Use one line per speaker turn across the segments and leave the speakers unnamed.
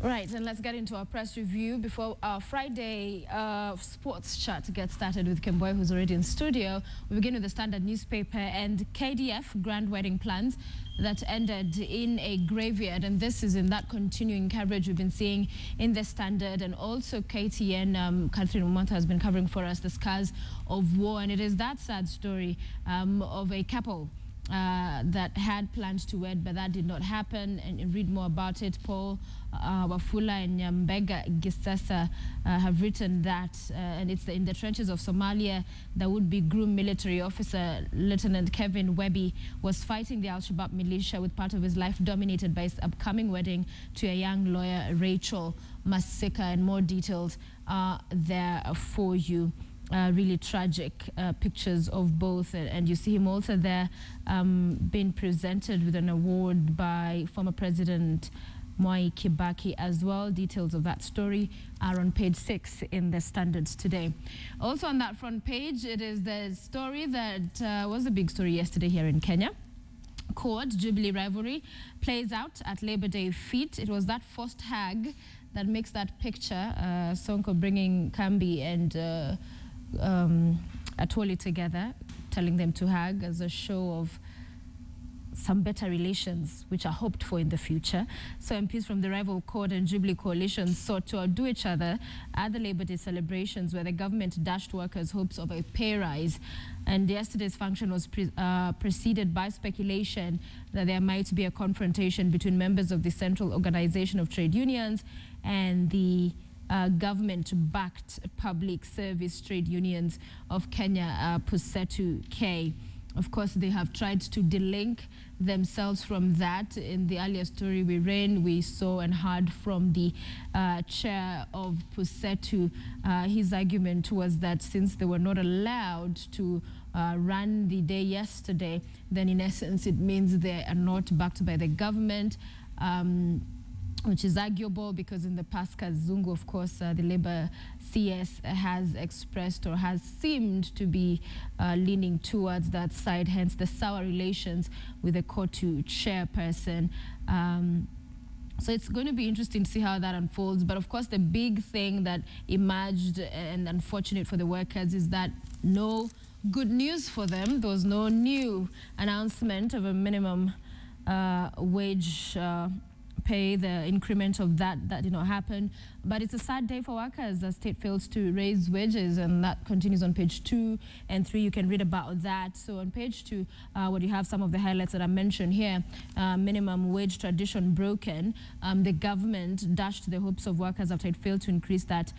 Right, and let's get into our press review before our Friday sports chat gets started with Kemboy, who's already in studio. We begin with the Standard newspaper and KDF grand wedding plans that ended in a graveyard, and this is in that continuing coverage we've been seeing in the Standard, and also KTN. Catherine Umata has been covering for us the scars of war, and it is that sad story of a couple that had planned to wed, but that did not happen. And read more about it. Paul Wafula and Nyambega Gisasa have written that, and it's in the trenches of Somalia. The would-be groom military officer, Lieutenant Kevin Webby, was fighting the Al-Shabaab militia with part of his life dominated by his upcoming wedding to a young lawyer, Rachel Masika, and more details are there for you. Really tragic pictures of both, and you see him also there being presented with an award by former President Mwai Kibaki as well. Details of that story are on page 6 in the Standards today. Also on that front page, it is the story that was a big story yesterday here in Kenya. Court Jubilee rivalry plays out at Labor Day feat. It was that first hag that makes that picture, Sonko bringing Kambi and Atwoli together, telling them to hug as a show of some better relations which are hoped for in the future. So MPs from the rival Court and Jubilee coalitions sought to outdo each other at the Labor Day celebrations, where the government dashed workers' hopes of a pay rise. And yesterday's function was preceded by speculation that there might be a confrontation between members of the Central Organization of Trade Unions and the government-backed public service trade unions of Kenya, PUSETU K. Of course, they have tried to delink themselves from that. In the earlier story we ran, we saw and heard from the chair of PUSETU. His argument was that since they were not allowed to run the day yesterday, then in essence it means they are not backed by the government. Which is arguable, because in the past, Kazungu, of course, the Labour CS has expressed or has seemed to be leaning towards that side, hence the sour relations with the COTU chairperson. So it's going to be interesting to see how that unfolds. But of course, the big thing that emerged, and unfortunate for the workers, is that no good news for them. There was no new announcement of a minimum wage pay, the increment of that did not happen. But it's a sad day for workers. The state fails to raise wages, and that continues on page 2 and 3. You can read about that. So on page 2, what you have some of the highlights that I mentioned here. Minimum wage tradition broken. The government dashed the hopes of workers after it failed to increase that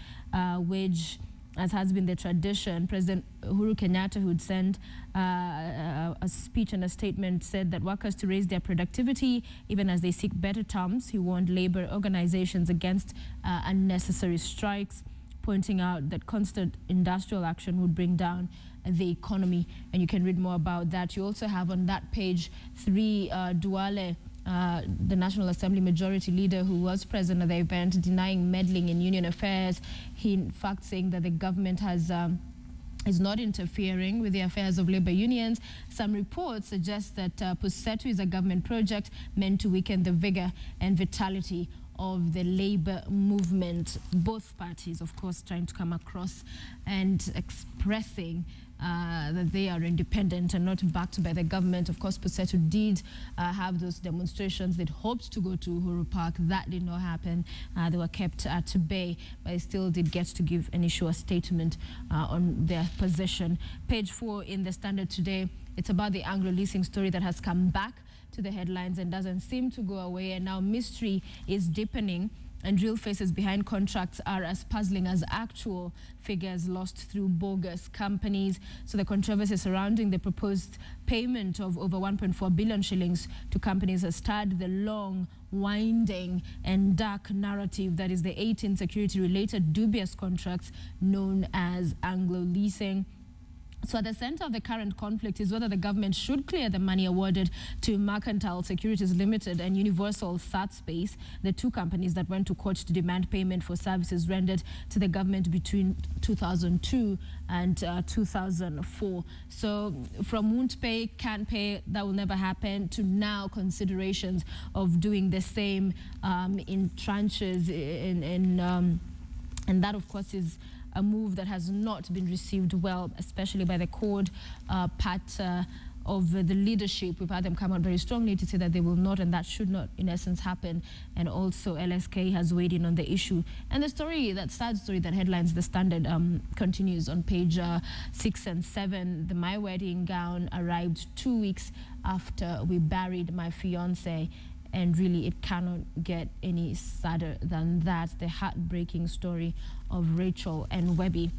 wage, as has been the tradition. President Uhuru Kenyatta, who would send a speech and a statement, said that workers to raise their productivity even as they seek better terms. He warned labor organizations against unnecessary strikes, pointing out that constant industrial action would bring down the economy. And you can read more about that. You also have on that page 3, Duale, the National Assembly Majority Leader, who was present at the event, denying meddling in union affairs. He, in fact, saying that the government is not interfering with the affairs of labor unions. Some reports suggest that PUSETU is a government project meant to weaken the vigor and vitality of the labor movement. Both parties, of course, trying to come across and expressing that they are independent and not backed by the government. Of course, PUSETU did have those demonstrations. They'd hoped to go to Uhuru Park. That did not happen. They were kept at bay, but they still did get to give and issue a statement on their position. Page 4 in the Standard today, it's about the Anglo leasing story that has come back to the headlines and doesn't seem to go away. And now mystery is deepening, and real faces behind contracts are as puzzling as actual figures lost through bogus companies. So the controversy surrounding the proposed payment of over 1.4 billion shillings to companies has started the long, winding and dark narrative that is the 18 security-related dubious contracts known as Anglo leasing. So at the center of the current conflict is whether the government should clear the money awarded to Mercantile Securities Limited and Universal SatSpace, the two companies that went to court to demand payment for services rendered to the government between 2002 and 2004. So from won't pay, can't pay, that will never happen, to now considerations of doing the same in tranches, and that, of course, is a move that has not been received well, especially by the core part of the leadership. We've had them come out very strongly to say that they will not, and that should not, in essence, happen. And also LSK has weighed in on the issue. And the story, that sad story that headlines The Standard, continues on page 6 and 7. My wedding gown arrived 2 weeks after we buried my fiancé. And really, it cannot get any sadder than that. The heartbreaking story of Rachel and Webby.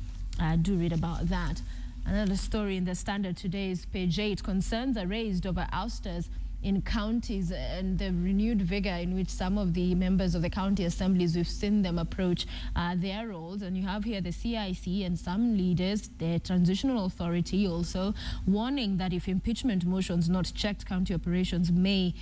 Do read about that. Another story in The Standard today is page 8. Concerns are raised over ousters in counties and the renewed vigor in which some of the members of the county assemblies, we've seen them approach their roles. And you have here the CIC and some leaders, the Transitional Authority also, warning that if impeachment motions not checked, county operations may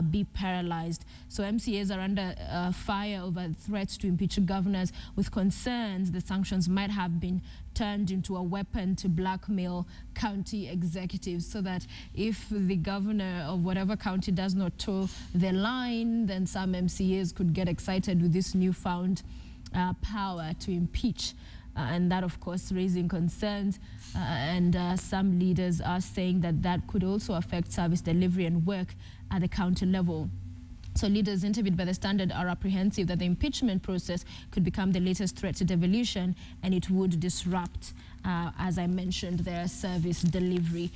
be paralyzed. So MCAs are under fire over threats to impeach governors, with concerns the sanctions might have been turned into a weapon to blackmail county executives, so that if the governor of whatever county does not toe the line, then some MCAs could get excited with this newfound power to impeach. And that, of course, raising concerns. And some leaders are saying that that could also affect service delivery and work at the county level. So leaders interviewed by The Standard are apprehensive that the impeachment process could become the latest threat to devolution, and it would disrupt, as I mentioned, their service delivery.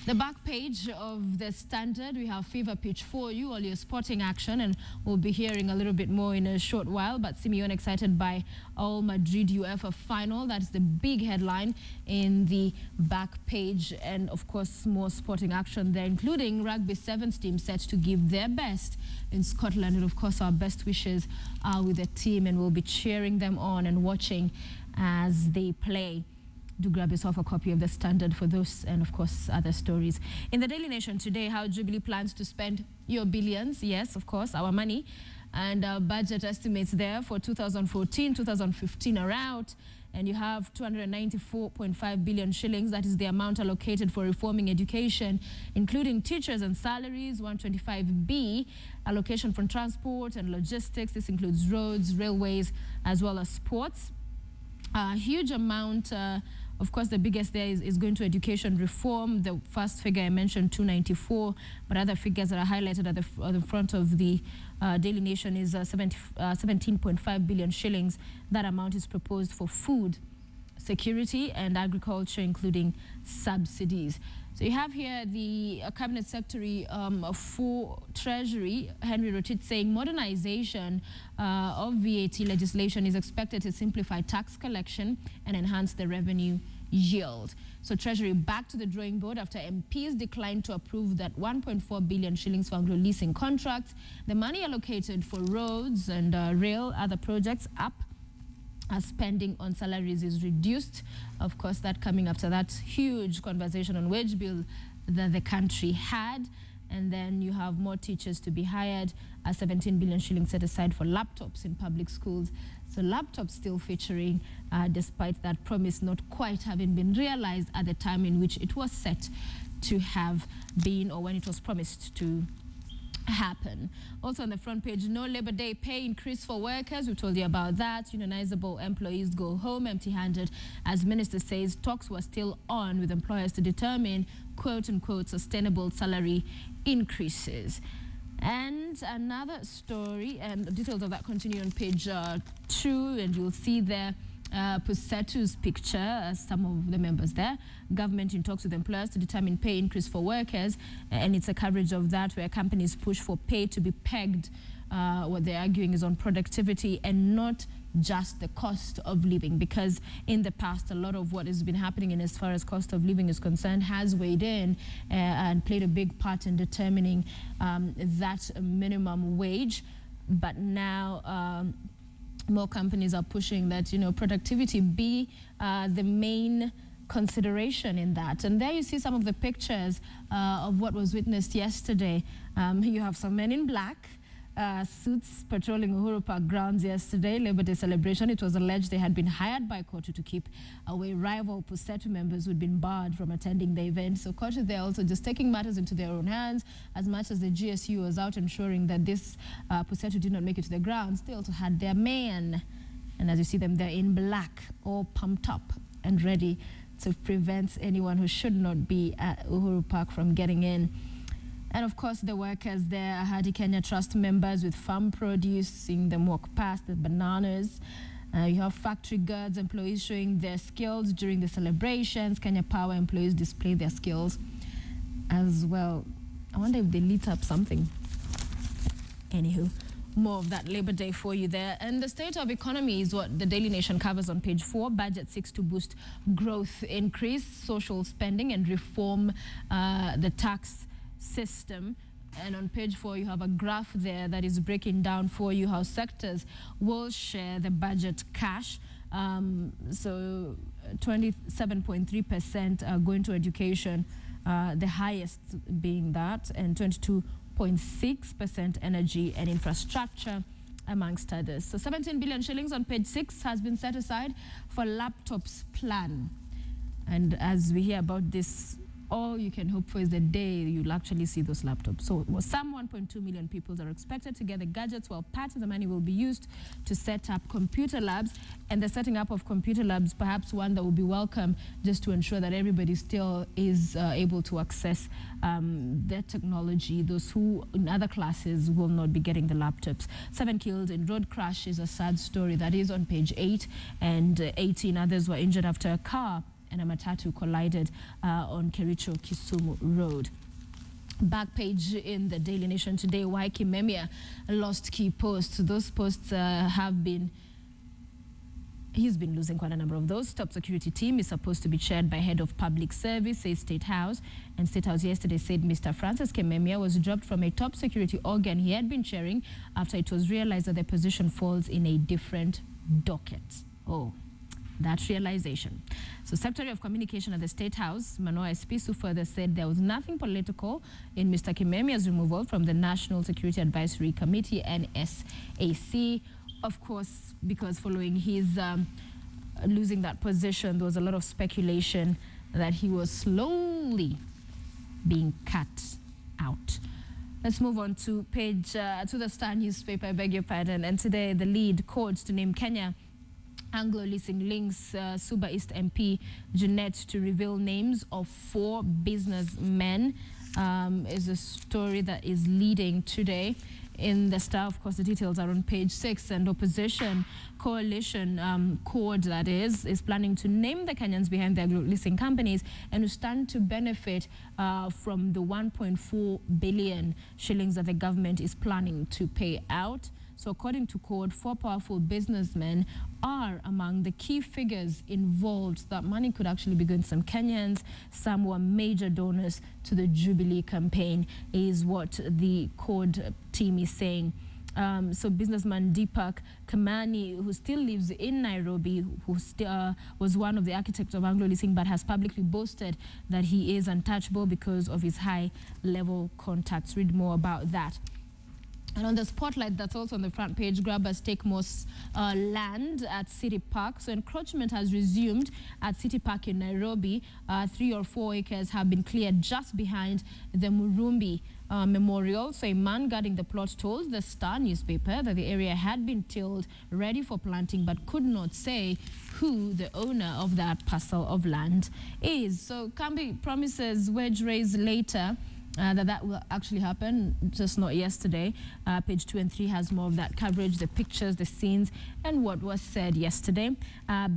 The back page of The Standard, we have fever pitch for you, all your sporting action, and we'll be hearing a little bit more in a short while. But Simeone excited by All Madrid UEFA final. That's the big headline in the back page. And of course, more sporting action there, including Rugby Sevens team set to give their best in Scotland. And of course, our best wishes are with the team, and we'll be cheering them on and watching as they play. Do grab yourself a copy of The Standard for those and, of course, other stories. In the Daily Nation today, how Jubilee plans to spend your billions. Yes, of course, our money. And budget estimates there for 2014, 2015 are out. And you have 294.5 billion shillings. That is the amount allocated for reforming education, including teachers and salaries. 125B, allocation from transport and logistics. This includes roads, railways, as well as sports. A huge amount. Of course, the biggest there is going to education reform. The first figure I mentioned, 294, but other figures that are highlighted at the front of the Daily Nation is 17.5 billion shillings. That amount is proposed for food security and agriculture, including subsidies. So you have here the Cabinet Secretary for Treasury, Henry Rotich, saying modernization of VAT legislation is expected to simplify tax collection and enhance the revenue yield. So Treasury back to the drawing board after MPs declined to approve that 1.4 billion shillings for Anglo-leasing contracts. The money allocated for roads and rail, other projects up. Spending on salaries is reduced. Of course, that coming after that huge conversation on wage bill that the country had. And then you have more teachers to be hired, 17 billion shillings set aside for laptops in public schools. So laptops still featuring, despite that promise not quite having been realized at the time in which it was set to have been, or when it was promised to happen. Also on the front page, no Labor Day pay increase for workers. We told you about that. Unionizable employees go home empty-handed, as Minister says talks were still on with employers to determine quote-unquote sustainable salary increases. And another story, and the details of that continue on page 2, and you'll see there Pusetu's picture, some of the members there. Government in talks with employers to determine pay increase for workers, and it's a coverage of that where companies push for pay to be pegged. What they're arguing is on productivity and not just the cost of living, because in the past a lot of what has been happening in as far as cost of living is concerned has weighed in and played a big part in determining that minimum wage. But now more companies are pushing that, you know, productivity be the main consideration in that. And there you see some of the pictures of what was witnessed yesterday. You have some men in black suits patrolling Uhuru Park grounds yesterday, Labor Day celebration. It was alleged they had been hired by KOTU to keep away rival PUSETU members who had been barred from attending the event. So KOTU, they're also just taking matters into their own hands. As much as the GSU was out ensuring that this PUSETU did not make it to the grounds, they also had their men. And as you see them, they're in black, all pumped up and ready to prevent anyone who should not be at Uhuru Park from getting in. And of course, the workers there, Ahadi Kenya Trust members with farm produce, seeing them walk past the bananas. You have factory guards, employees showing their skills during the celebrations. Kenya Power employees display their skills as well. I wonder if they lit up something. Anywho, more of that Labor Day for you there. And the state of economy is what the Daily Nation covers on page 4. Budget seeks to boost growth, increase social spending and reform the tax system. And on page 4 you have a graph there that is breaking down for you how sectors will share the budget cash. So 27.3% are going to education, the highest being that, and 22.6% energy and infrastructure, amongst others. So 17 billion shillings on page 6 has been set aside for laptops plan. And as we hear about this, all you can hope for is the day you'll actually see those laptops. So some 1.2 million people are expected to get the gadgets, while part of the money will be used to set up computer labs. And the setting up of computer labs, perhaps one that will be welcome, just to ensure that everybody still is able to access their technology. Those who in other classes will not be getting the laptops. 7 killed in road crash is a sad story. That is on page 8, and 18 others were injured after a car and a matatu collided on Kericho Kisumu Road. Back page in the Daily Nation today, why Kimemia lost key posts. Those posts he's been losing quite a number of those. Top security team is supposed to be chaired by head of public service, says State House. And State House yesterday said Mr. Francis Kimemia was dropped from a top security organ he had been chairing after it was realized that the position falls in a different docket. Oh, that realization. So Secretary of Communication at the State House, Manoa Espisu, further said there was nothing political in Mr. Kimemia's removal from the National Security Advisory Committee, NSAC. Of course, because following his losing that position, there was a lot of speculation that he was slowly being cut out. Let's move on to the Star newspaper, I beg your pardon. And today the lead courts to name Kenya Anglo Leasing links Suba East MP Jeanette to reveal names of 4 businessmen is a story that is leading today in the Star. Of course, the details are on page 6. And opposition coalition CORD, that is planning to name the Kenyans behind the leasing companies and who stand to benefit from the 1.4 billion shillings that the government is planning to pay out. So according to CORD, 4 powerful businessmen are among the key figures involved. That money could actually be going to some Kenyans. Some were major donors to the Jubilee campaign, is what the CORD team is saying. So businessman Deepak Kamani, who still lives in Nairobi, who was one of the architects of Anglo Leasing, but has publicly boasted that he is untouchable because of his high-level contacts. Read more about that. And on the spotlight, that's also on the front page, grabbers take more land at City Park. So encroachment has resumed at City Park in Nairobi. 3 or 4 acres have been cleared just behind the Murumbi Memorial. So a man guarding the plot told the Star newspaper that the area had been tilled, ready for planting, but could not say who the owner of that parcel of land is. So Kambi promises wage raise later. That will actually happen, just not yesterday. Page 2 and 3 has more of that coverage, the pictures, the scenes, and what was said yesterday.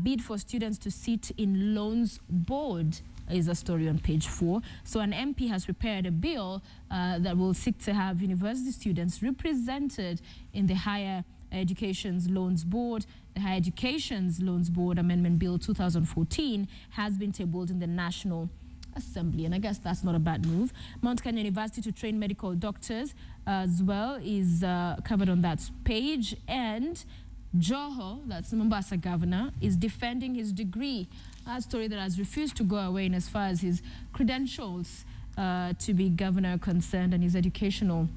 Bid for students to sit in loans board is a story on page 4. So an MP has prepared a bill that will seek to have university students represented in the Higher Education's Loans Board. The Higher Education's Loans Board Amendment Bill 2014 has been tabled in the National Assembly, and I guess that's not a bad move. Mount Kenya University to train medical doctors as well is covered on that page. And Joho, that's the Mombasa governor, is defending his degree a story that has refused to go away in as far as his credentials to be governor are concerned and his educational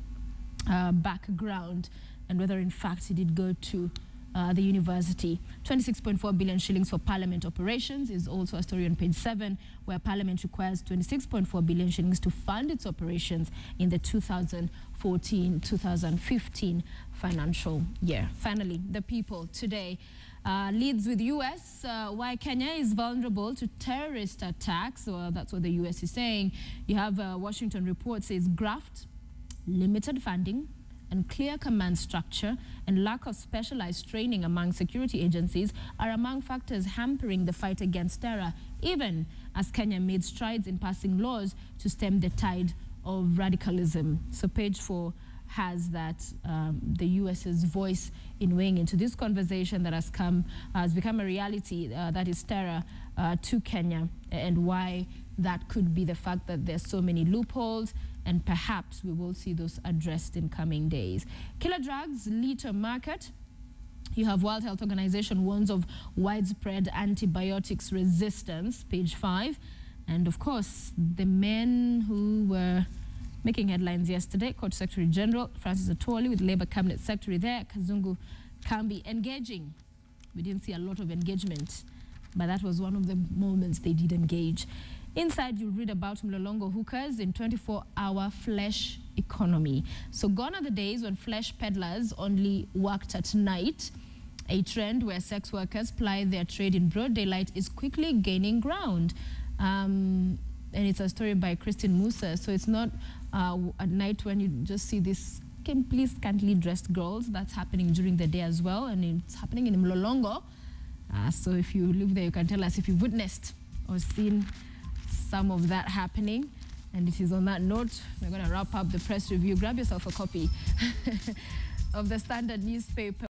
background, and whether in fact he did go to the university. 26.4 billion shillings for Parliament operations is also a story on page 7, where Parliament requires 26.4 billion shillings to fund its operations in the 2014-2015 financial year. Finally, the People today leads with U.S. Why Kenya is vulnerable to terrorist attacks. Well, that's what the U.S. is saying. You have Washington Report says graft, limited funding, and clear command structure and lack of specialized training among security agencies are among factors hampering the fight against terror, even as Kenya made strides in passing laws to stem the tide of radicalism. So page 4 has that the U.S.'s voice in weighing into this conversation that has become a reality, that is terror to Kenya, and why that could be the fact that there's so many loopholes, and perhaps we will see those addressed in coming days. Killer drugs lead to a market. You have World Health Organization warns of widespread antibiotics resistance, page 5. And of course, the men who were making headlines yesterday, Court Secretary General Francis Atwoli with Labour Cabinet Secretary there, Kazungu Kambi, engaging. We didn't see a lot of engagement, but that was one of the moments they did engage. Inside, you'll read about Mlolongo hookers in 24-hour flesh economy. So gone are the days when flesh peddlers only worked at night. A trend where sex workers ply their trade in broad daylight is quickly gaining ground. And it's a story by Christine Musa. So it's not at night when you just see these simply scantily dressed girls. That's happening during the day as well. And it's happening in Mlolongo. So if you live there, you can tell us if you've witnessed or seen some of that happening. And it is on that note, we're going to wrap up the press review. Grab yourself a copy of the Standard newspaper.